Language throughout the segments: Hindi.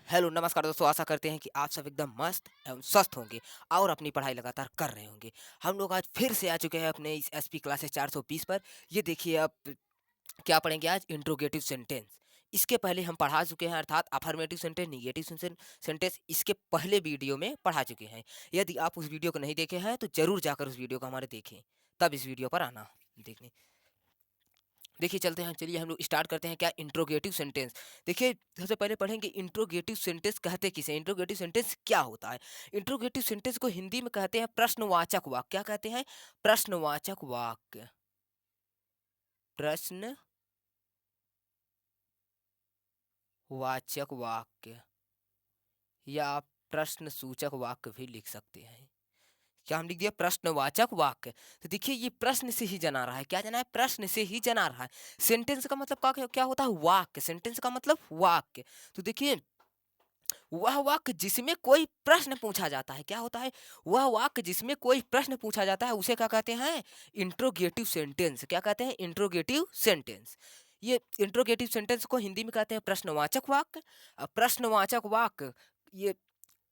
हेलो नमस्कार दोस्तों, आशा करते हैं कि आप सब एकदम मस्त एवं स्वस्थ होंगे और अपनी पढ़ाई लगातार कर रहे होंगे। हम लोग आज फिर से आ चुके हैं अपने इस एसपी क्लासेस 420 पर। ये देखिए अब क्या पढ़ेंगे आज, इंट्रोगेटिव सेंटेंस। इसके पहले हम पढ़ा चुके हैं, अर्थात अफर्मेटिव सेंटेंस, निगेटिव सेंटेंस इसके पहले वीडियो में पढ़ा चुके हैं। यदि आप उस वीडियो को नहीं देखे हैं तो जरूर जाकर उस वीडियो को हमारे देखें, तब इस वीडियो पर आना देखने। देखिए चलते हैं, चलिए हम लोग स्टार्ट करते हैं। क्या इंट्रोगेटिव सेंटेंस। देखिए सबसे पहले पढ़ेंगे इंट्रोगेटिव सेंटेंस कहते किसे, इंट्रोगेटिव सेंटेंस क्या होता है। इंट्रोगेटिव सेंटेंस को हिंदी में कहते हैं प्रश्नवाचक वाक्य। क्या कहते हैं? प्रश्नवाचक वाक्य। प्रश्नवाचक वाक्य या आप प्रश्न सूचक वाक्य भी लिख सकते हैं। क्या हम लिख दिया? प्रश्नवाचक वाक्य। तो देखिए ये प्रश्न से ही जना रहा है। क्या जना है? प्रश्न से ही जना रहा है। सेंटेंस का मतलब क्या होता है? वाक्य। सेंटेंस का मतलब वाक्य। तो देखिए वह वाक्य जिसमें कोई प्रश्न पूछा जाता है, क्या होता है? वह वाक्य जिसमें कोई प्रश्न पूछा जाता है उसे क्या कहते हैं? Interrogative sentence. क्या कहते हैं? Interrogative sentence. ये इंट्रोगेटिव सेंटेंस को हिंदी में कहते हैं प्रश्नवाचक वाक्य। प्रश्नवाचक वाक्य, ये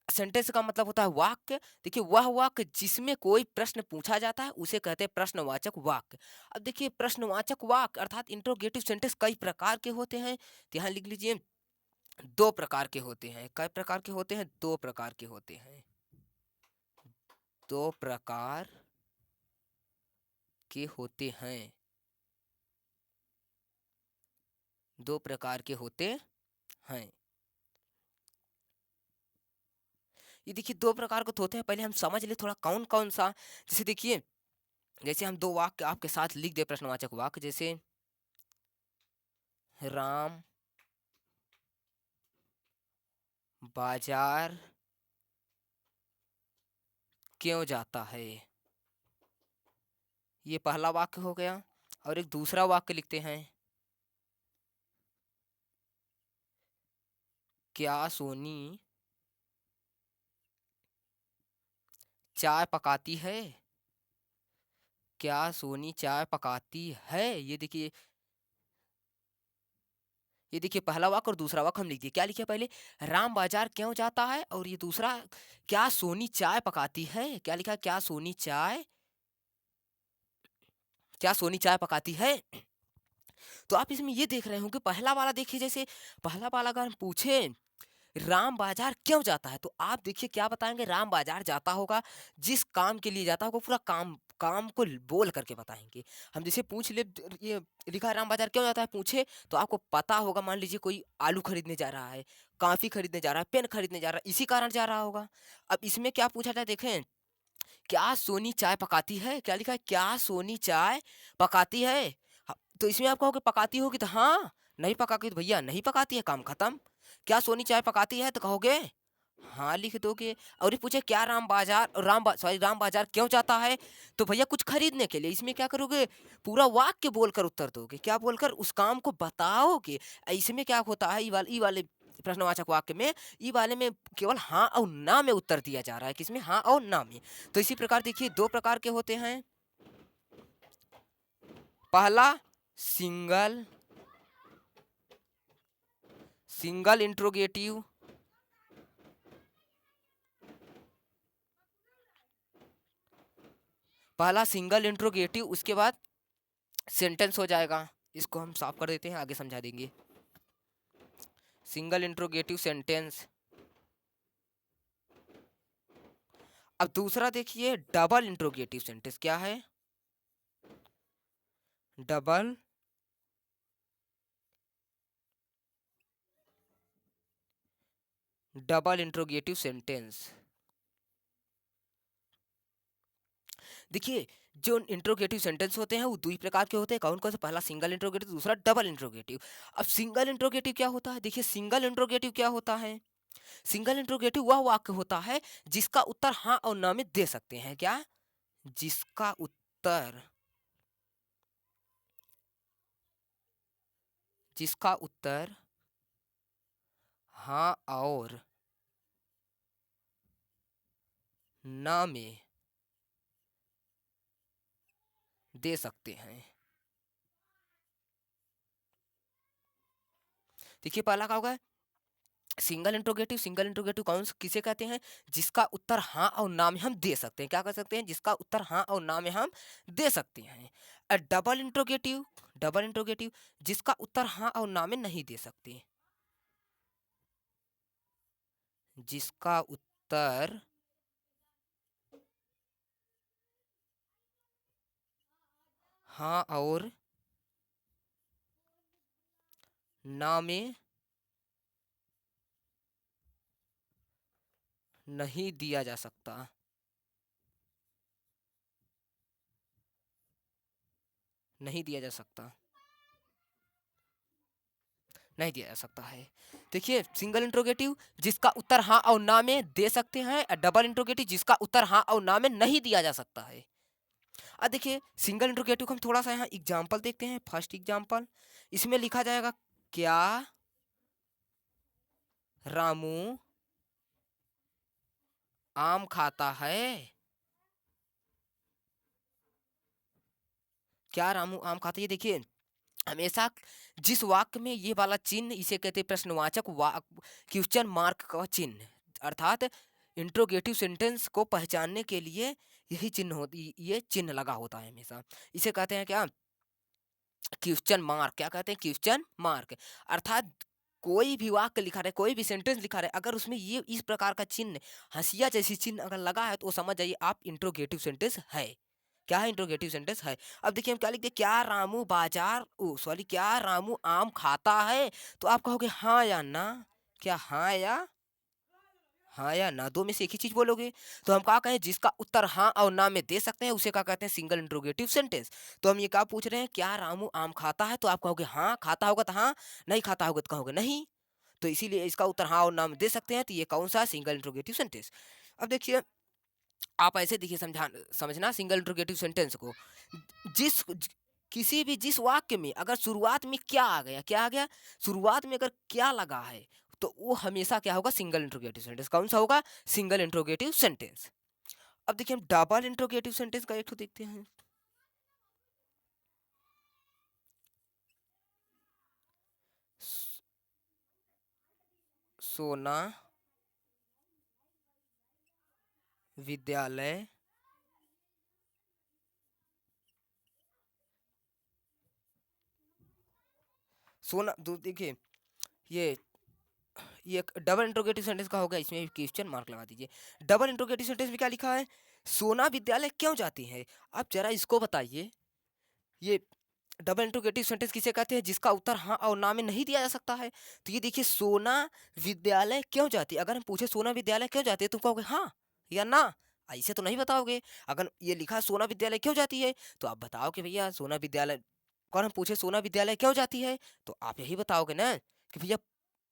सेंटेंस का मतलब होता है वाक्य। देखिए वह वाक्य जिसमें कोई प्रश्न पूछा जाता है उसे कहते हैं प्रश्नवाचक वाक्य। अब देखिए प्रश्नवाचक वाक्य अर्थात इंट्रोगेटिव सेंटेंस कई प्रकार के होते हैं। तो यहाँ लिख लीजिए, दो प्रकार के होते हैं। कई प्रकार के होते हैं? दो प्रकार के होते हैं। दो प्रकार के होते हैं। दो प्रकार के होते हैं। ये देखिए दो प्रकार के तो होते हैं, पहले हम समझ ले थोड़ा कौन कौन सा। जैसे देखिए, जैसे हम दो वाक्य आपके साथ लिख दे, प्रश्नवाचक वाक्य, जैसे राम बाजार क्यों जाता है। ये पहला वाक्य हो गया। और एक दूसरा वाक्य लिखते हैं, क्या सोनी चाय पकाती है। क्या सोनी चाय पकाती है। ये देखिए पहला वाक्य और दूसरा वाक्य हम लिख दिए। क्या लिखे पहले? राम बाजार क्यों जाता है, और ये दूसरा, क्या सोनी चाय पकाती है। क्या लिखा? क्या सोनी चाय पकाती है। तो आप इसमें ये देख रहे हो कि पहला वाला देखिए, जैसे पहला वाला अगर हम पूछे राम बाजार क्यों जाता है, तो आप देखिए क्या बताएंगे? राम बाजार जाता होगा, जिस काम के लिए जाता होगा पूरा काम काम को बोल करके बताएंगे। हम जैसे पूछ ले, ये लिखा है राम बाजार क्यों जाता है, पूछे तो आपको पता होगा, मान लीजिए कोई आलू खरीदने जा रहा है, कॉफी खरीदने जा रहा है, पेन खरीदने जा रहा है, इसी कारण जा रहा होगा। अब इसमें क्या पूछा जाए, देखें, क्या सोनी चाय पकाती है। क्या लिखा है? क्या सोनी चाय पकाती है। तो इसमें आप कहोगे पकाती होगी तो हाँ, नहीं पकाती तो भैया नहीं पकाती है, काम खत्म। क्या सोनी चाय पकाती है तो कहोगे हाँ, लिख दोगे। और ये पूछे क्या राम बाजार क्यों जाता है, तो भैया कुछ खरीदने के लिए। इसमें क्या करोगे? पूरा वाक्य बोलकर उत्तर दोगे। क्या बोलकर? उस काम को बताओगे। इसमें क्या होता है, ई वाले प्रश्नवाचक वाक्य में, ई वाले में केवल हाँ और ना में उत्तर दिया जा रहा है। किसमें? हाँ और ना में। तो इसी प्रकार देखिए दो प्रकार के होते हैं। पहला सिंगल सिंगल इंट्रोगेटिव, पहला सिंगल इंट्रोगेटिव, उसके बाद सेंटेंस हो जाएगा। इसको हम साफ कर देते हैं, आगे समझा देंगे। Single interrogative sentence. अब दूसरा देखिए डबल इंट्रोगेटिव सेंटेंस। क्या है? Double double interrogative sentence. देखिए जो इंट्रोगेटिव सेंटेंस होते हैं वो दो ही प्रकार के होते हैं। कौन कौन से? पहला सिंगल इंट्रोगेटिव, दूसरा डबल इंट्रोगेटिव। अब सिंगल इंट्रोगेटिव क्या होता है? देखिए सिंगल इंट्रोगेटिव क्या होता है? सिंगल इंट्रोगेटिव वह वाक्य होता है जिसका उत्तर हाँ और ना में दे सकते हैं। क्या? जिसका उत्तर जिसका उत्तर हाँ और ना में दे सकते हैं। देखिए पहला क्या होगा? सिंगल इंट्रोगेटिव कौन किसे कहते हैं? जिसका उत्तर हाँ और ना में हम दे सकते हैं। क्या कर सकते हैं? जिसका उत्तर हाँ और ना में हम दे सकते हैं। डबल इंट्रोगेटिव जिसका उत्तर हाँ और ना में नहीं दे सकते। जिसका उत्तर हाँ और ना में नहीं दिया जा सकता। नहीं दिया जा सकता। नहीं दिया जा सकता है। देखिए, सिंगल इंट्रोगेटिव जिसका उत्तर हाँ और ना में दे सकते हैं, और डबल इंट्रोगेटिव जिसका उत्तर हाँ और ना में नहीं दिया जा सकता है। अब देखिए, सिंगल इंट्रोगेटिव को हम थोड़ा सा यहाँ एग्जाम्पल देखते हैं। फर्स्ट एग्जाम्पल, इसमें लिखा जाएगा, क्या रामू आम खाता है? क्या रामू आम खाता है? ये देखिए, हमेशा जिस वाक्य में ये वाला चिन्ह, इसे कहते हैं प्रश्नवाचक क्वेश्चन मार्क का चिन्ह, अर्थात इंट्रोगेटिव सेंटेंस को पहचानने के लिए यही चिन्ह होती, ये चिन्ह लगा होता है हमेशा। इसे कहते हैं क्या? Question mark. क्या कहते हैं? Question mark. अर्थात कोई भी वाक्य लिखा रहे, कोई भी सेंटेंस लिखा रहे, अगर उसमें ये इस प्रकार का चिन्ह, हंसिया जैसी चिन्ह अगर लगा है, तो समझ जाइए आप इंट्रोगेटिव सेंटेंस है। क्या है? इंट्रोगेटिव सेंटेंस है। अब देखिए, हम क्या लिखते हैं? क्या रामू बाजार ओ सॉरी क्या रामू आम खाता है? तो आप कहोगे हाँ या ना। क्या हाँ या ना, दो में से एक ही चीज बोलोगे। तो हम क्या कहें? जिसका उत्तर हाँ और ना में दे सकते हैं, उसे क्या कहते हैं? Single interrogative sentence. तो हम ये क्या पूछ रहे हैं? क्या रामू आम खाता है? तो आप कहोगे हाँ। खाता होगा तो हाँ, नहीं खाता होगा तो कहोगे नहीं। तो इसीलिए इसका उत्तर हाँ और ना में दे सकते हैं, तो ये कौन सा? Single interrogative sentence. अब देखिए, आप ऐसे देखिए, समझना सिंगल इंट्रोगेटिव सेंटेंस को। जिस किसी भी जिस वाक्य में अगर शुरुआत में क्या आ गया, क्या आ गया? शुरुआत में अगर क्या लगा है, तो वो हमेशा क्या होगा? Single interrogative sentence. कौन सा होगा? Single interrogative sentence. अब देखिए, हम डबल इंट्रोगेटिव सेंटेंस का एक तो देखते हैं। सोना विद्यालय देखिए, ये ये एक डबल इंट्रोगेटिव सेंटेंस का होगा, इसमें क्वेश्चन मार्क लगा दीजिए। डबल इंट्रोगेटिव सेंटेंस में क्या लिखा है? सोना विद्यालय क्यों जाती है? अब जरा इसको बताइए, ये डबल इंट्रोगेटिव सेंटेंस किसे कहते हैं? जिसका उत्तर हाँ और ना में नहीं दिया जा सकता है। तो ये देखिए, सोना विद्यालय क्यों जाती है। अगर हम पूछे सोना विद्यालय क्यों जाती है, तुम कहोगे हाँ या ना, ऐसे तो नहीं बताओगे। अगर ये लिखा है सोना विद्यालय क्यों जाती है, तो आप बताओ कि भैया सोना विद्यालय। अगर हम पूछे सोना विद्यालय क्यों जाती है, तो आप यही बताओगे ना कि भैया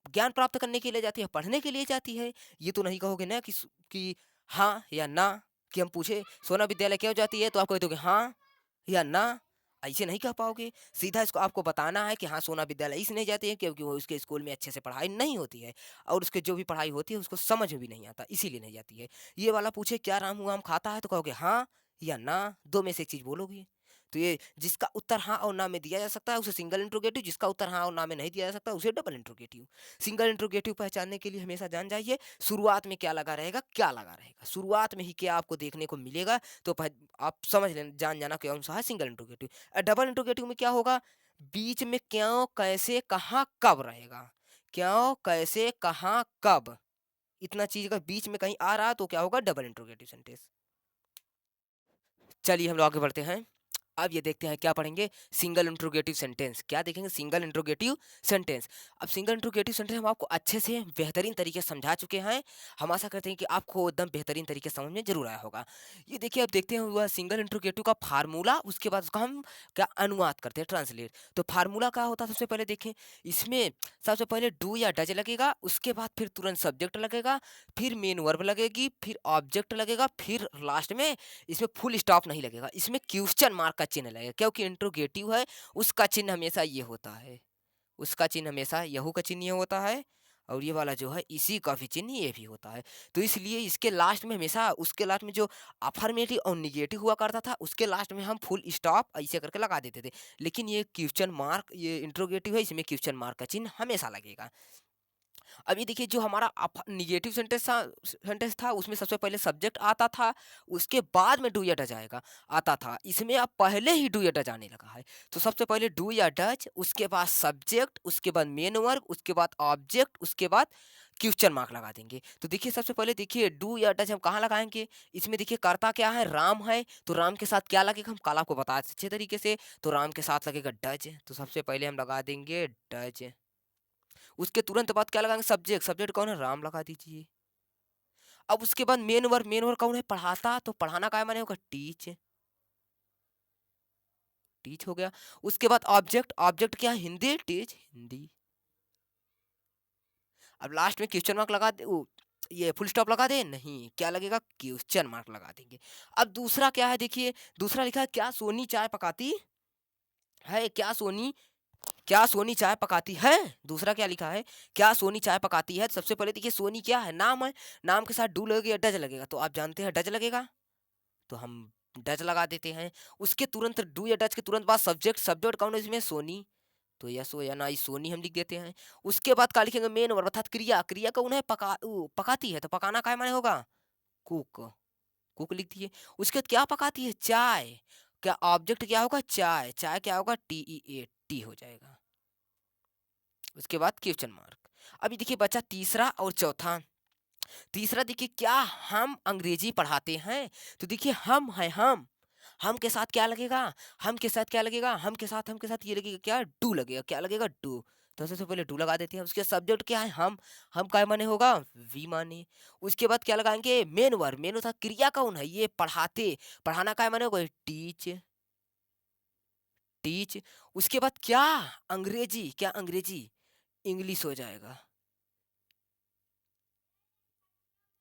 ज्ञान प्राप्त करने के लिए जाती है, पढ़ने के लिए जाती है। ये तो नहीं कहोगे ना कि हाँ या ना। कि हम पूछे सोना विद्यालय क्यों जाती है, तो आप कह दोगे हाँ या ना। ऐसे नहीं कह पाओगे। सीधा इसको आपको बताना है कि हाँ, सोना विद्यालय इसलिए नहीं जाती है क्योंकि वो उसके स्कूल में अच्छे से पढ़ाई नहीं होती है, और उसके जो भी पढ़ाई होती है उसको समझ में भी नहीं आता, इसीलिए नहीं जाती है। ये वाला पूछे क्या रामू आम खाता है, तो कहोगे हाँ या ना, दो में से एक चीज बोलोगे। तो ये जिसका उत्तर हाँ और ना में दिया जा सकता है, उसे सिंगल इंट्रोगेटिव। जिसका उत्तर हाँ और ना में नहीं दिया जा सकता, उसे डबल इंट्रोगेटिव। सिंगल इंट्रोगेटिव पहचानने के लिए हमेशा जान जाइए, शुरुआत में क्या लगा रहेगा, क्या लगा रहेगा। शुरुआत में ही क्या आपको देखने को मिलेगा, तो आप समझ लें, जान जाना कौन सा है सिंगल इंट्रोगेटिव। डबल इंट्रोगेटिव में क्या होगा? बीच में क्यों, कैसे, कहाँ, कब रहेगा। क्यों, कैसे, कहाँ, कब, इतना चीज अगर बीच में कहीं आ रहा, तो क्या होगा? Double interrogative sentence. चलिए हम लोग आगे बढ़ते हैं। अब ये देखते हैं क्या पढ़ेंगे? Single interrogative sentence. क्या देखेंगे? Single interrogative sentence. अब सिंगल इंट्रोगेटिव सेंटेंस हम आपको अच्छे से बेहतरीन तरीके से समझा चुके हैं। हम आशा करते हैं कि आपको एकदम बेहतरीन तरीके से समझ में जरूर आया होगा। ये देखिए, अब देखते हैं हुआ सिंगल इंट्रोगेटिव का फार्मूला, उसके बाद उसका हम क्या अनुवाद करते हैं, ट्रांसलेट। तो फार्मूला क्या होता है? सबसे पहले देखें, इसमें सबसे पहले डू या डज लगेगा, उसके बाद फिर तुरंत सब्जेक्ट लगेगा, फिर मेन वर्ब लगेगी, फिर ऑब्जेक्ट लगेगा, फिर लास्ट में इसमें फुल स्टॉप नहीं लगेगा, इसमें क्वेश्चन मार्क का चिन्ह लगेगा, क्योंकि इंट्रोगेटिव है। उसका चिन्ह हमेशा ये होता है, उसका चिन्ह हमेशा यहू का चिन्ह ये होता है, और ये वाला जो है इसी का भी चिन्ह ये भी होता है। तो इसलिए इसके लास्ट में हमेशा, उसके लास्ट में जो अफर्मेटिव और निगेटिव हुआ करता था, उसके लास्ट में हम फुल स्टॉप ऐसे करके लगा देते थे। लेकिन ये क्वेश्चन मार्क, ये इंट्रोगेटिव है, इसमें क्वेश्चन मार्क का चिन्ह हमेशा लगेगा। अब ये देखिए जो हमारा निगेटिव सेंटेंस था उसमें सबसे पहले सब्जेक्ट आता था, उसके बाद में डू या डज आएगा आता था। इसमें अब पहले ही डू या डज आने लगा है। तो सबसे पहले डू या डज, उसके बाद सब्जेक्ट, उसके बाद मेन वर्ब, उसके बाद ऑब्जेक्ट, उसके बाद क्वेश्चन मार्क लगा देंगे। तो देखिए सबसे पहले देखिए डू या डज हम कहाँ लगाएंगे? इसमें देखिए कर्ता क्या है? राम है। तो राम के साथ क्या लगेगा? हम कल आपको बताए अच्छे तरीके से। तो राम के साथ लगेगा डज। तो सबसे पहले हम लगा देंगे डज। उसके तुरंत बाद क्या लगाएंगे? सब्जेक्ट। सब्जेक्ट कौन है? राम लगा दीजिए। अब उसके बाद मेन वर्ब कौन है? पढ़ाता। तो पढ़ाना का माने होगा? टीच। टीच हो गया। उसके बाद ऑब्जेक्ट। ऑब्जेक्ट क्या है? हिंदी। टीच हिंदी। अब लास्ट में क्वेश्चन मार्क लगा दे, ये फुल स्टॉप लगा दे? नहीं, क्या लगेगा? क्वेश्चन मार्क लगा देंगे। अब दूसरा क्या है? देखिए दूसरा लिखा है क्या सोनी चाय पकाती है? क्या सोनी चाय पकाती है? दूसरा क्या लिखा है? क्या सोनी चाय पकाती है? सबसे पहले देखिए सोनी क्या है? नाम है। नाम के साथ डू लगेगा या डज लगेगा? तो आप जानते हैं डज लगेगा, तो हम डज लगा देते हैं। उसके तुरंत डू या डज के तुरंत बाद सब्जेक्ट। सब्जेक्ट कौन है इसमें? सोनी। तो यस हो या ना, सोनी हम लिख देते हैं। उसके बाद क्या लिखेंगे? मेन वर्ब अर्थात क्रिया। क्रिया कौन है? पकाती है। तो पकाना काय माने होगा? कुक। कुक लिख दिए। उसके बाद क्या पकाती है? चाय। क्या ऑब्जेक्ट क्या होगा? चाय। चाय क्या होगा? टी हो जाएगा। उसके बाद क्वेश्चन मार्क। अभी देखिए बचा तीसरा और चौथा। तीसरा देखिए क्या हम अंग्रेजी पढ़ाते हैं? तो देखिए हम है हम के साथ क्या लगेगा? हम के साथ क्या लगेगा? हम के साथ ये लगेगा क्या? डू लगेगा। क्या लगेगा? डू। तो सबसे पहले डू लगा देते हैं। उसके सब्जेक्ट क्या है? हम काय माने होगा? वी माने। उसके बाद क्या लगाएंगे? Main verb. मेन था क्रिया कौन है? ये पढ़ाते। पढ़ाना काय माने होगा? टीच। टीच। उसके बाद क्या? अंग्रेजी। क्या अंग्रेजी? इंग्लिश हो जाएगा।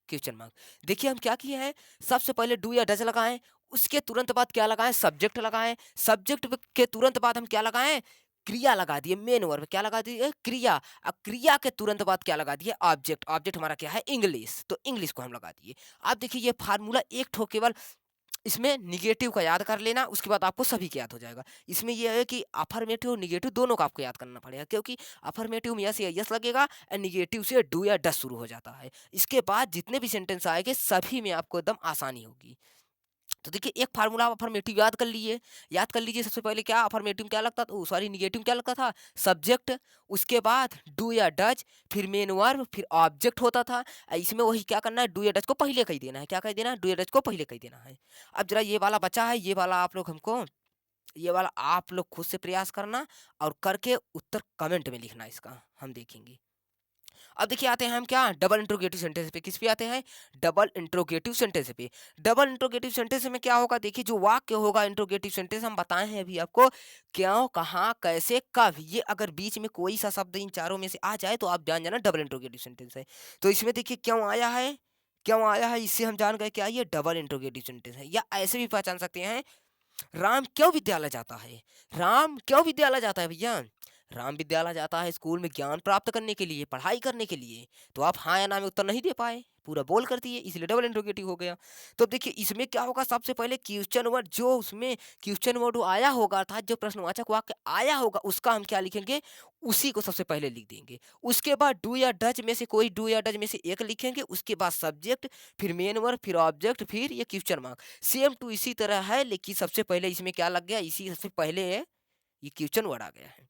Question mark. देखिए हम क्या किए हैं? सबसे पहले डू या डज लगाएं। उसके तुरंत बाद क्या लगाएं? सब्जेक्ट लगाएं। सब्जेक्ट के तुरंत बाद हम क्या लगाएं? क्रिया लगा दिए। मेन वर्ब क्या लगा दिए? क्रिया। अब क्रिया के तुरंत बाद क्या लगा दिए? ऑब्जेक्ट। ऑब्जेक्ट हमारा क्या है? इंग्लिश। तो इंग्लिश को हम लगा दिए। अब देखिए ये फार्मूला एक ठो केवल इसमें निगेटिव का याद कर लेना, उसके बाद आपको सभी का याद हो जाएगा। इसमें यह है कि अफर्मेटिव और निगेटिव दोनों का आपको याद करना पड़ेगा, क्योंकि अफर्मेटिव में यस या यस लगेगा और निगेटिव से डू या डस शुरू हो जाता है। इसके बाद जितने भी सेंटेंस आएंगे सभी में आपको एकदम आसानी होगी। तो देखिए एक फार्मूला आप अफर्मेटिव याद कर लिए। याद कर लीजिए सबसे पहले क्या अफर्मेटिव क्या लगता था, सॉरी निगेटिव क्या लगता था? सब्जेक्ट। उसके बाद डू या डज, फिर मेन वर्ब, फिर ऑब्जेक्ट होता था। इसमें वही क्या करना है? डू या डज को पहले कही देना है। क्या कही देना है? डू या डज को पहले कही देना है। अब जरा ये वाला बचा है, ये वाला आप लोग खुद से प्रयास करना और करके उत्तर कमेंट में लिखना, इसका हम देखेंगे। अब देखिए आते हैं हम क्या? डबल इंट्रोगेटिव सेंटेंस पे। किस पे आते हैं? डबल इंट्रोगेटिव सेंटेंस पे। डबल इंट्रोगेटिव सेंटेंस में क्या होगा? देखिए जो वाक्य होगा इंट्रोगेटिव सेंटेंस हम बताए हैं अभी आपको, क्यों, कहाँ, कैसे, कब, ये अगर बीच में कोई सा शब्द इन चारों में से आ जाए तो आप जान जाना डबल इंट्रोगेटिव सेंटेंस है। तो इसमें देखिए क्यों आया है? क्यों आया है, इससे हम जान गए क्या ये डबल इंट्रोगेटिव सेंटेंस है। या ऐसे भी पहचान सकते हैं, राम क्यों विद्यालय जाता है? राम क्यों विद्यालय जाता है भैया? राम विद्यालय जाता है स्कूल में ज्ञान प्राप्त करने के लिए, पढ़ाई करने के लिए। तो आप हाँ या ना में उत्तर नहीं दे पाए, पूरा बोल कर दिए, इसलिए डबल इंट्रोगेटिव हो गया। तो देखिए इसमें क्या होगा? सबसे पहले क्वेश्चन वर्ड, जो उसमें क्वेश्चन वर्ड आया होगा अर्थात जो प्रश्नवाचक वाक्य आया होगा उसका हम क्या लिखेंगे? उसी को सबसे पहले लिख देंगे। उसके बाद डू या डज में से कोई डू या डज में से एक लिखेंगे। उसके बाद सब्जेक्ट, फिर मेन वर्ब, फिर ऑब्जेक्ट, फिर ये क्वेश्चन मार्क। सेम टू इसी तरह है, लेकिन सबसे पहले इसमें क्या लग गया? इसी सबसे पहले है ये क्वेश्चन वर्ड आ गया है।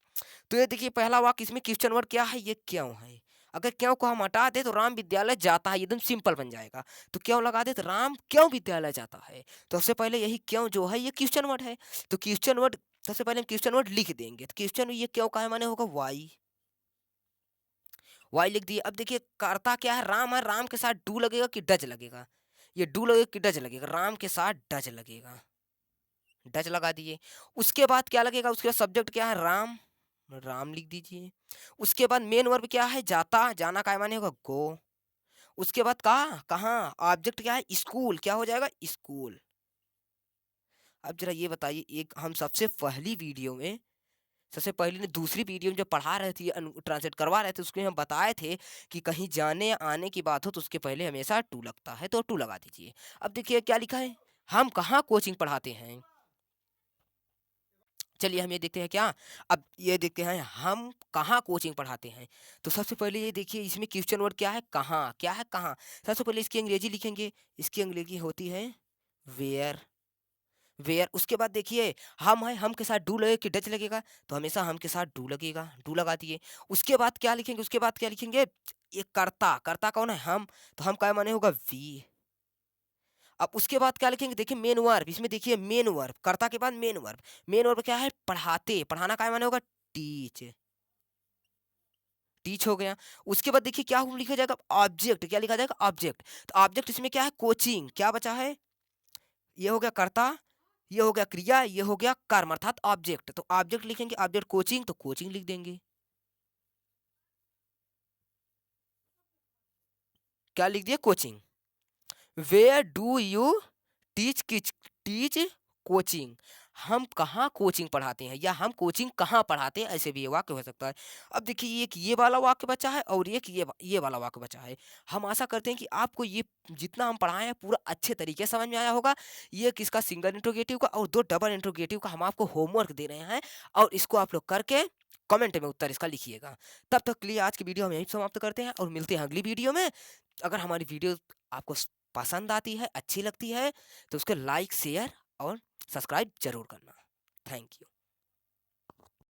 तो ये देखिए पहला वाक्य इसमें क्वेश्चन वर्ड क्या है? ये क्यों है। अगर क्यों को हम हटा दे तो राम विद्यालय जाता है, एकदम सिंपल बन जाएगा। तो क्यों लगा दे तो राम क्यों विद्यालय जाता है। तो सबसे पहले यही क्यों जो है ये क्वेश्चन वर्ड है। तो क्वेश्चन वर्ड सबसे पहले हम क्वेश्चन वर्ड लिख देंगे। तो क्वेश्चन ये क्यों का है माने होगा वाई। वाई लिख दिए। अब देखिए कर्ता क्या है? राम है। राम के साथ डू लगेगा कि डज लगेगा? ये डू लगेगा कि डज लगेगा? राम के साथ डज लगेगा। डज लगा दिए। उसके बाद क्या लगेगा? उसके बाद सब्जेक्ट क्या है? राम। राम लिख दीजिए। उसके बाद मेन वर्ब क्या है? जाता। जाना का माने होगा गो। उसके बाद कहा, कहाँ, ऑब्जेक्ट क्या है? स्कूल। क्या हो जाएगा? स्कूल। अब जरा ये बताइए, एक हम सबसे पहली ने दूसरी वीडियो में जब पढ़ा रहे थे, ट्रांसलेट करवा रहे थे, उसमें हम बताए थे कि कहीं जाने या आने की बात हो तो उसके पहले हमेशा टू लगता है, तो टू लगा दीजिए। अब देखिए क्या लिखा है? हम कहाँ कोचिंग पढ़ाते हैं? चलिए हम ये देखते हैं क्या। अब ये देखते हैं हम कहाँ कोचिंग पढ़ाते हैं। तो सबसे पहले ये देखिए इसमें क्वेश्चन वर्ड क्या है, कहाँ, क्या है कहाँ। सबसे पहले इसकी अंग्रेजी लिखेंगे, इसकी अंग्रेजी होती है वेयर। वेयर, उसके बाद देखिए हम है, हम के साथ डू लगे कि डच लगेगा, तो हमेशा हम के साथ डू लगेगा, डू लगा दिए। उसके बाद क्या लिखेंगे, उसके बाद क्या लिखेंगे, ये कर्ता, कर्ता कौन है, हम, तो हम का माने होगा वी। अब उसके बाद क्या लिखेंगे, देखिए मेन वर्ब, इसमें देखिए मेन वर्ब, कर्ता के बाद मेन वर्ब। मेन वर्ब क्या है, पढ़ाते, पढ़ाना का माने होगा टीच, टीच हो गया। उसके बाद देखिए क्या लिखा जाएगा, ऑब्जेक्ट, क्या लिखा जाएगा, ऑब्जेक्ट। तो ऑब्जेक्ट इसमें क्या है, कोचिंग, क्या बचा है, ये हो गया कर्ता, ये हो गया क्रिया, ये हो गया कर्म अर्थात ऑब्जेक्ट। तो ऑब्जेक्ट लिखेंगे, ऑब्जेक्ट कोचिंग, तो कोचिंग लिख देंगे। क्या लिख दिया, coaching. Where do you teach, किच, टीच कोचिंग, हम कहाँ कोचिंग पढ़ाते हैं या हम कोचिंग कहाँ पढ़ाते हैं, ऐसे भी ये वाक्य हो सकता है। अब देखिए एक ये वाला वाक्य बचा है और एक ये वाला वाक्य बचा है। हम आशा करते हैं कि आपको ये जितना हम पढ़ाए हैं पूरा अच्छे तरीके से समझ में आया होगा। ये किसका, सिंगल इंट्रोगेटिव का और दो डबल इंट्रोगेटिव का हम आपको होमवर्क दे रहे हैं, और इसको आप लोग करके कमेंट में उत्तर इसका लिखिएगा। तब तक के लिए आज की वीडियो हम यहीं समाप्त करते हैं और मिलते हैं अगली वीडियो में। अगर हमारी वीडियो आपको पसंद आती है, अच्छी लगती है, तो उसको लाइक, शेयर और सब्सक्राइब जरूर करना। Thank you.